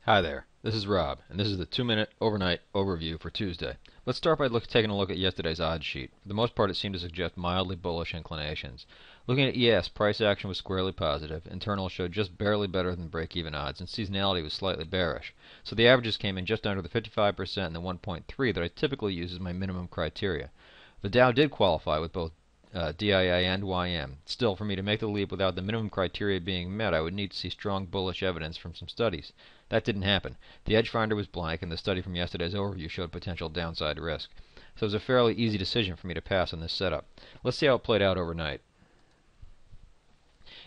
Hi there, this is Rob, and this is the 2-minute overnight overview for Tuesday. Let's start by taking a look at yesterday's odds sheet. For the most part, it seemed to suggest mildly bullish inclinations. Looking at ES, price action was squarely positive, internal showed just barely better than break-even odds, and seasonality was slightly bearish. So the averages came in just under the 55% and the 1.3 that I typically use as my minimum criteria. The Dow did qualify with both DIA and YM. Still, for me to make the leap without the minimum criteria being met, I would need to see strong bullish evidence from some studies. That didn't happen. The edge finder was blank, and the study from yesterday's overview showed potential downside risk. So it was a fairly easy decision for me to pass on this setup. Let's see how it played out overnight.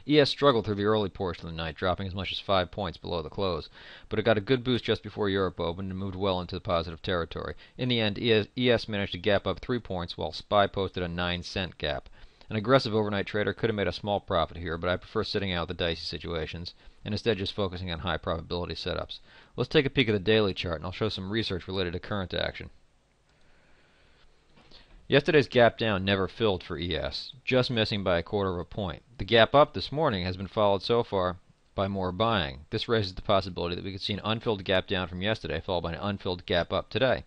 ES struggled through the early portion of the night, dropping as much as 5 points below the close, but it got a good boost just before Europe opened and moved well into the positive territory. In the end, ES managed to gap up 3 points, while SPY posted a 9-cent gap. An aggressive overnight trader could have made a small profit here, but I prefer sitting out the dicey situations and instead just focusing on high probability setups. Let's take a peek at the daily chart, and I'll show some research related to current action. Yesterday's gap down never filled for ES, just missing by 1/4 of a point. The gap up this morning has been followed so far by more buying. This raises the possibility that we could see an unfilled gap down from yesterday followed by an unfilled gap up today.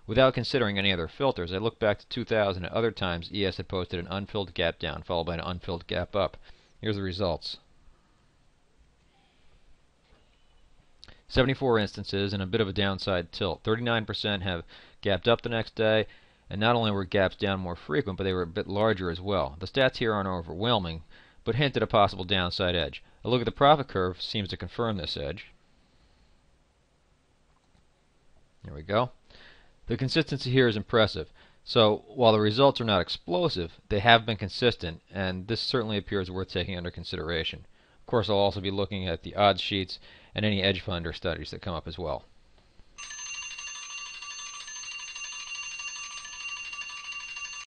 Without considering any other filters, I look back to 2000 and other times ES had posted an unfilled gap down followed by an unfilled gap up. Here's the results. 74 instances and a bit of a downside tilt. 39% have gapped up the next day, and not only were gaps down more frequent, but they were a bit larger as well. The stats here aren't overwhelming, but hint at a possible downside edge. A look at the profit curve seems to confirm this edge. There we go. The consistency here is impressive. So while the results are not explosive, they have been consistent, and this certainly appears worth taking under consideration. Of course, I'll also be looking at the odds sheets and any edge finder studies that come up as well.